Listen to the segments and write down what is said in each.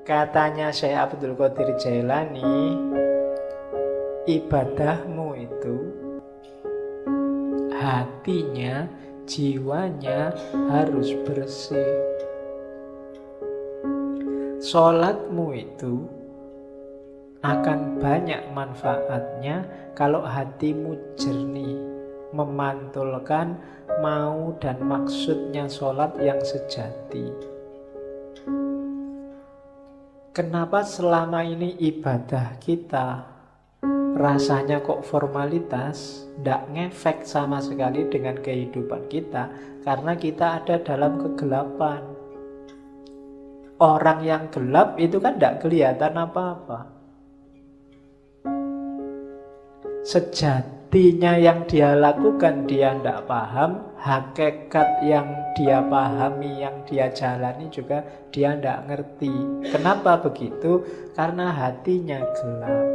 Katanya Syekh Abdul Qadir Jailani, ibadahmu itu hatinya, jiwanya harus bersih. Sholatmu itu akan banyak manfaatnya kalau hatimu jernih, memantulkan mau dan maksudnya sholat yang sejati. Kenapa selama ini ibadah kita rasanya kok formalitas, tidak ngefek sama sekali dengan kehidupan kita? Karena kita ada dalam kegelapan. Orang yang gelap itu kan tidak kelihatan apa-apa. Sejatinya yang dia lakukan dia tidak paham, hakikat yang dia pahami, yang dia jalani juga dia tidak ngerti. Kenapa begitu? Karena hatinya gelap.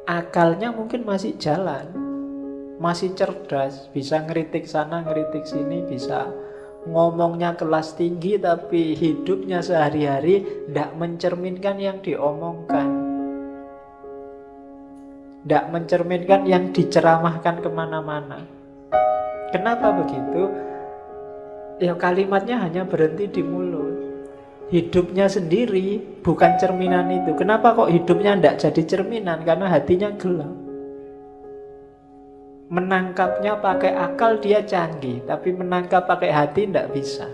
Akalnya mungkin masih jalan, masih cerdas, bisa ngeritik sana, ngeritik sini, bisa ngomongnya kelas tinggi, tapi hidupnya sehari-hari tidak mencerminkan yang diomongkan, tidak mencerminkan yang diceramahkan kemana-mana. Kenapa begitu? Ya kalimatnya hanya berhenti di mulut. Hidupnya sendiri bukan cerminan itu. Kenapa kok hidupnya tidak jadi cerminan? Karena hatinya gelap. Menangkapnya pakai akal dia canggih, tapi menangkap pakai hati tidak bisa.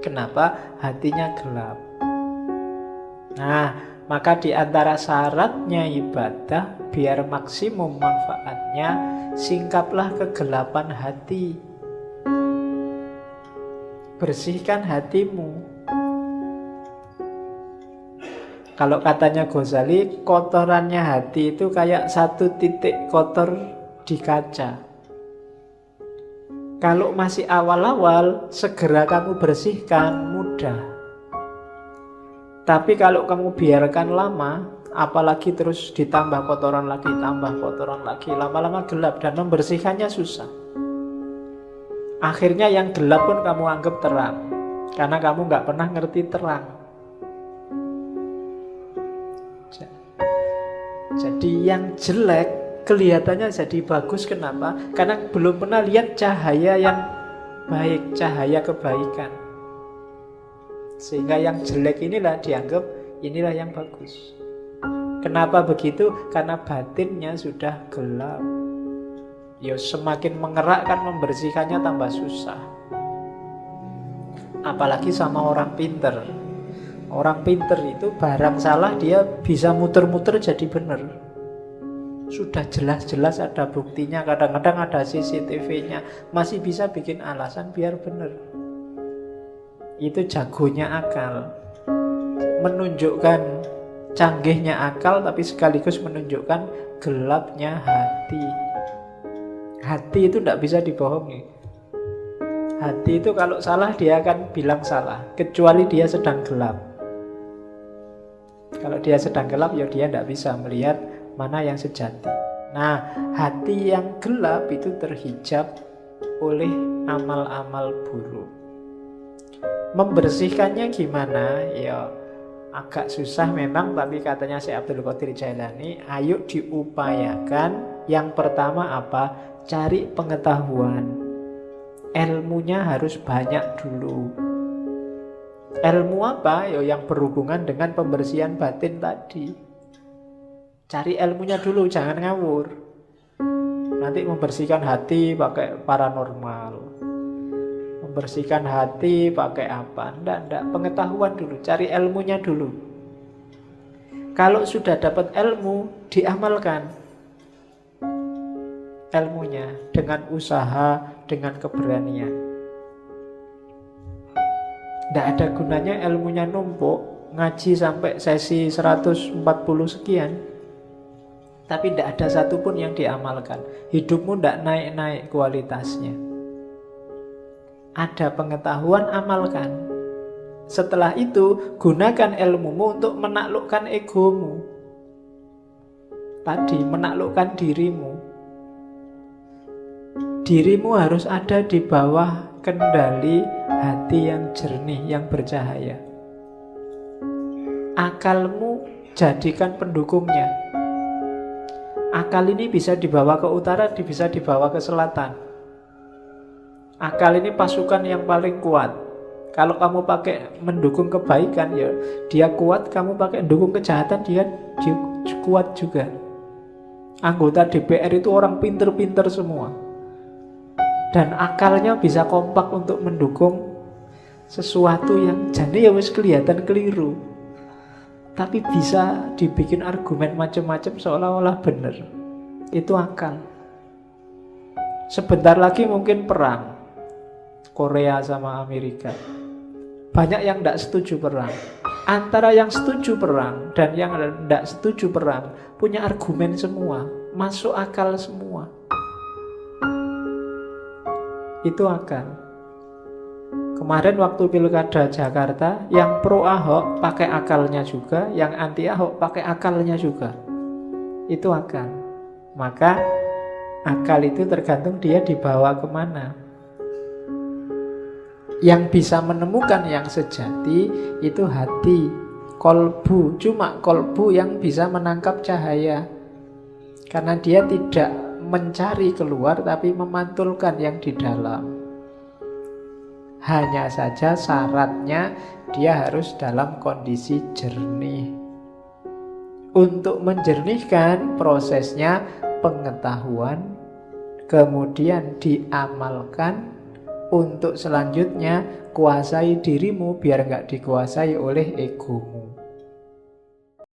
Kenapa? Hatinya gelap. Nah, maka di antara syaratnya ibadah biar maksimum manfaatnya, singkaplah kegelapan hati. Bersihkan hatimu. Kalau katanya Ghazali, kotorannya hati itu kayak satu titik kotor di kaca. Kalau masih awal-awal, segera kamu bersihkan, mudah. Tapi kalau kamu biarkan lama, apalagi terus ditambah kotoran lagi, tambah kotoran lagi, lama-lama gelap dan membersihkannya susah. Akhirnya yang gelap pun kamu anggap terang, karena kamu nggak pernah ngerti terang. Jadi yang jelek kelihatannya jadi bagus. Kenapa? Karena belum pernah lihat cahaya yang baik, cahaya kebaikan. Sehingga yang jelek inilah dianggap inilah yang bagus. Kenapa begitu? Karena batinnya sudah gelap. Ya semakin mengerakkan membersihkannya tambah susah. Apalagi sama orang pinter. Orang pinter itu barang salah dia bisa muter-muter jadi benar. Sudah jelas-jelas ada buktinya, kadang-kadang ada CCTV-nya, masih bisa bikin alasan biar benar. Itu jagonya akal. Menunjukkan canggihnya akal, tapi sekaligus menunjukkan gelapnya hati. Hati itu tidak bisa dibohongi. Hati itu kalau salah dia akan bilang salah, kecuali dia sedang gelap. Kalau dia sedang gelap, ya dia tidak bisa melihat mana yang sejati. Nah, hati yang gelap itu terhijab oleh amal-amal buruk. Membersihkannya gimana? Ya agak susah memang, tapi katanya Syekh Abdul Qadir Jailani, ayo diupayakan. Yang pertama apa? Cari pengetahuan. Ilmunya harus banyak dulu. Ilmu apa? Ya yang berhubungan dengan pembersihan batin tadi. Cari ilmunya dulu, jangan ngawur. Nanti membersihkan hati pakai paranormal, membersihkan hati pakai apa? Enggak. Pengetahuan dulu, cari ilmunya dulu. Kalau sudah dapat ilmu, diamalkan ilmunya dengan usaha, dengan keberanian. Tidak ada gunanya ilmunya numpuk, ngaji sampai sesi 140 sekian, tapi tidak ada satupun yang diamalkan. Hidupmu tidak naik-naik kualitasnya. Ada pengetahuan, amalkan. Setelah itu, gunakan ilmumu untuk menaklukkan egomu. Tadi, menaklukkan dirimu. Dirimu harus ada di bawah kendali hati yang jernih, yang bercahaya. akalmu jadikan pendukungnya. Akal ini bisa dibawa ke utara, bisa dibawa ke selatan. Akal ini pasukan yang paling kuat. Kalau kamu pakai mendukung kebaikan, ya dia kuat. Kamu pakai mendukung kejahatan, dia kuat juga. Anggota DPR itu orang pinter-pinter semua. Dan akalnya bisa kompak untuk mendukung sesuatu yang jadi ya wis kelihatan keliru, tapi bisa dibikin argumen macam-macam seolah-olah benar. Itu akal. Sebentar lagi mungkin perang Korea sama Amerika. Banyak yang tidak setuju perang. Antara yang setuju perang dan yang tidak setuju perang punya argumen semua, masuk akal semua. Itu akal. Kemarin waktu pilkada Jakarta, yang pro Ahok pakai akalnya juga, yang anti Ahok pakai akalnya juga. Itu akal. Maka akal itu tergantung dia dibawa kemana. Yang bisa menemukan yang sejati itu hati, kolbu. Cuma kolbu yang bisa menangkap cahaya. Karena dia tidak mencari keluar, tapi memantulkan yang di dalam. Hanya saja syaratnya dia harus dalam kondisi jernih. Untuk menjernihkan prosesnya pengetahuan, kemudian diamalkan. Untuk selanjutnya kuasai dirimu biar nggak dikuasai oleh egomu.